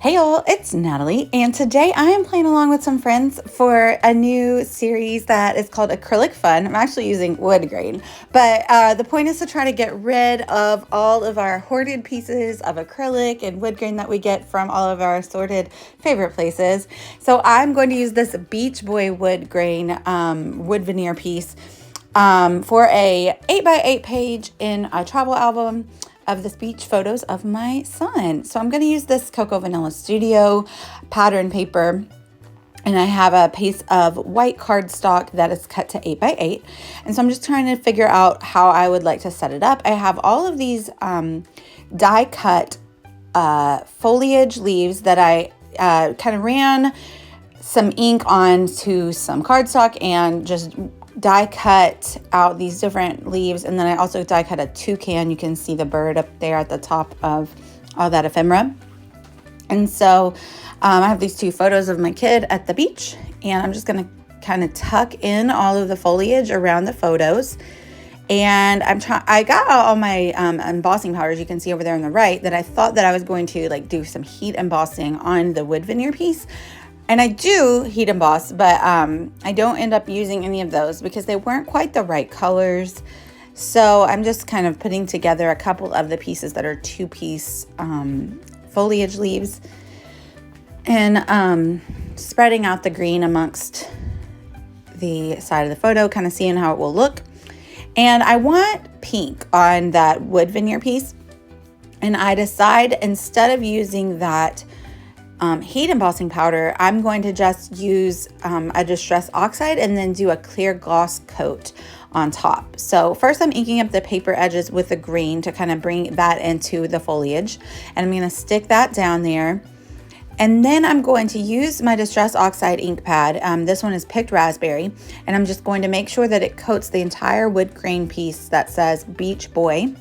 Hey y'all, it's Natalie, and today I am playing along with some friends for a new series that is called Acrylic Fun. I'm actually using wood grain, but the point is to try to get rid of all of our hoarded pieces of acrylic and wood grain that we get from all of our assorted favorite places. So I'm going to use this BeachBoy wood grain wood veneer piece for a 8x8 page in a travel album of this beach photos of my son. So I'm going to use this Cocoa Vanilla Studio pattern paper, and I have a piece of white cardstock that is cut to 8x8. And so I'm just trying to figure out how I would like to set it up. I have all of these die cut foliage leaves that I kind of ran some ink onto some cardstock and just die cut out these different leaves. And then I also die cut a toucan. You can see the bird up there at the top of all that ephemera. And so I have these two photos of my kid at the beach, and I'm just going to kind of tuck in all of the foliage around the photos. And I got all my embossing powders, you can see over there on the right, that I thought that I was going to like do some heat embossing on the wood veneer piece. And I do heat emboss, but I don't end up using any of those because they weren't quite the right colors. So I'm just kind of putting together a couple of the pieces that are two-piece foliage leaves and spreading out the green amongst the side of the photo, kind of seeing how it will look. And I want pink on that wood veneer piece. And I decide, instead of using that heat embossing powder, I'm going to just use a distress oxide and then do a clear gloss coat on top. So first I'm inking up the paper edges with the green to kind of bring that into the foliage. And I'm going to stick that down there. And then I'm going to use my Distress Oxide ink pad. This one is Picked Raspberry. And I'm just going to make sure that it coats the entire wood grain piece that says Beach Boy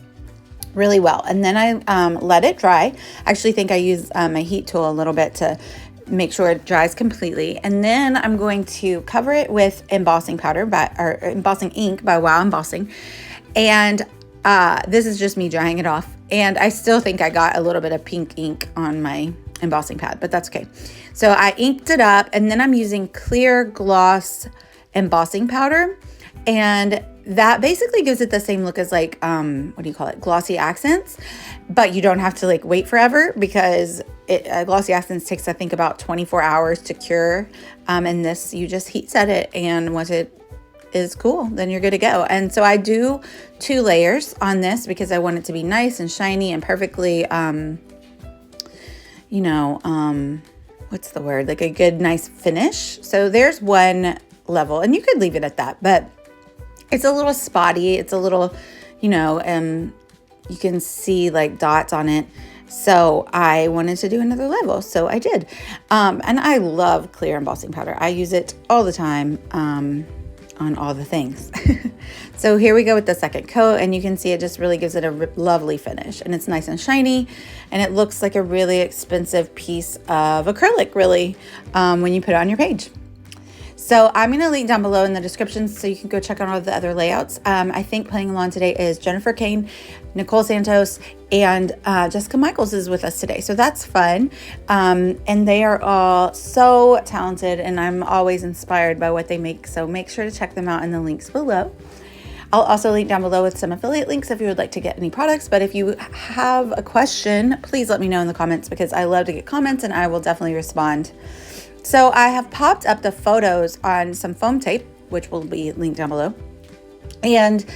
really well. And then I let it dry. I actually think I use my heat tool a little bit to make sure it dries completely. And then I'm going to cover it with embossing powder or embossing ink by Wow Embossing. And this is just me drying it off. And I still think I got a little bit of pink ink on my embossing pad, but that's okay. So I inked it up, and then I'm using clear gloss embossing powder, and that basically gives it the same look as like what do you call it, glossy accents, but you don't have to like wait forever because glossy accents takes, I think, about 24 hours to cure, and this you just heat set it, and once it is cool, then you're good to go. And so I do 2 layers on this because I want it to be nice and shiny and perfectly what's the word? Like a good, nice finish. So there's one level, and you could leave it at that, but it's a little spotty. It's a little, you can see like dots on it. So I wanted to do another level. So I did. And I love clear embossing powder. I use it all the time on all the things. So here we go with the second coat, and you can see it just really gives it a lovely finish, and it's nice and shiny, and it looks like a really expensive piece of acrylic, really, when you put it on your page. So I'm going to link down below in the description so you can go check out all the other layouts. I think playing along today is Jennifer Kane, Nicole Santos, and Jessica Michaels is with us today. So that's fun. And they are all so talented, and I'm always inspired by what they make. So make sure to check them out in the links below. I'll also link down below with some affiliate links if you would like to get any products. But if you have a question, please let me know in the comments because I love to get comments and I will definitely respond. So I have popped up the photos on some foam tape, which will be linked down below. And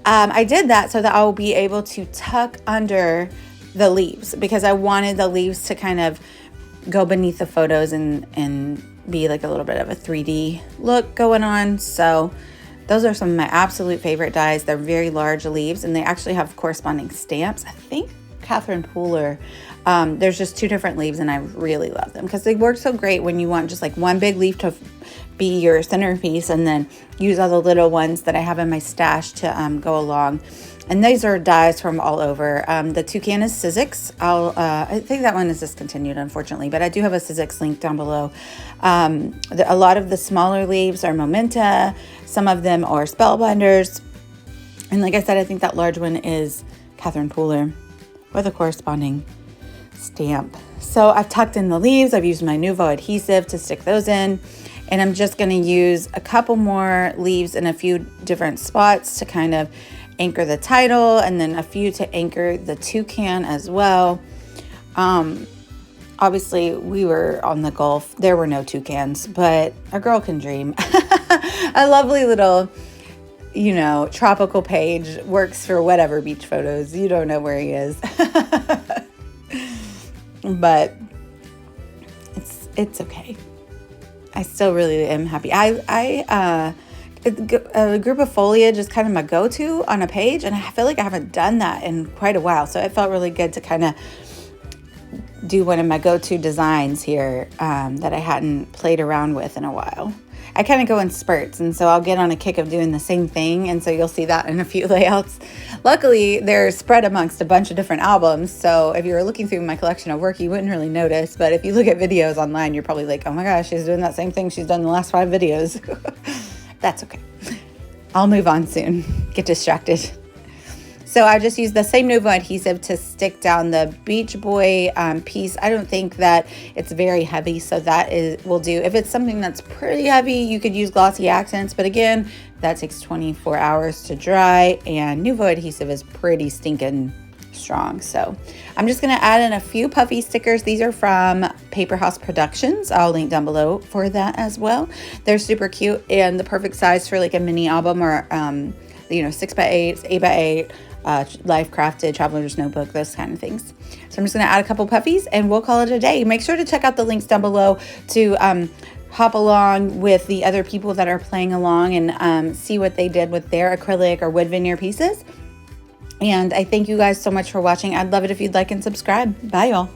I did that so that I'll be able to tuck under the leaves because I wanted the leaves to kind of go beneath the photos and be like a little bit of a 3D look going on. So those are some of my absolute favorite dies. They're very large leaves, and they actually have corresponding stamps. I think Catherine Pooler, there's just 2 different leaves, and I really love them because they work so great when you want just like one big leaf to be your centerpiece, and then use all the little ones that I have in my stash to go along. And these are dies from all over. The toucan is Sizzix. I think that one is discontinued, unfortunately, but I do have a Sizzix link down below. A lot of the smaller leaves are Momenta. Some of them are Spellbinders. And like I said, I think that large one is Catherine Pooler with a corresponding stamp. So I've tucked in the leaves. I've used my Nuvo adhesive to stick those in. And I'm just going to use a couple more leaves in a few different spots to kind of anchor the title, and then a few to anchor the toucan as well. Obviously, we were on the Gulf. There were no toucans, but a girl can dream. A lovely little, tropical page works for whatever beach photos. You don't know where he is. But it's okay. I still really am happy. A group of foliage is kind of my go-to on a page, and I feel like I haven't done that in quite a while. So it felt really good to kind of do one of my go-to designs here that I hadn't played around with in a while. I kind of go in spurts, and so I'll get on a kick of doing the same thing, and so you'll see that in a few layouts. Luckily, they're spread amongst a bunch of different albums, so if you were looking through my collection of work, you wouldn't really notice, but if you look at videos online, you're probably like, oh my gosh, she's doing that same thing she's done the last 5 videos. That's okay. I'll move on soon. Get distracted. So I just used the same Nuvo adhesive to stick down the BeachBoy piece. I don't think that it's very heavy, so that will do. If it's something that's pretty heavy, you could use glossy accents, but again, that takes 24 hours to dry, and Nuvo adhesive is pretty stinking strong. So I'm just going to add in a few puffy stickers. These are from Paper House Productions. I'll link down below for that as well. They're super cute and the perfect size for like a mini album or 6x8, 8x8, life crafted, traveler's notebook, those kind of things. So I'm just going to add a couple puffies and we'll call it a day. Make sure to check out the links down below to hop along with the other people that are playing along and see what they did with their acrylic or wood veneer pieces. And I thank you guys so much for watching. I'd love it if you'd like and subscribe. Bye, y'all.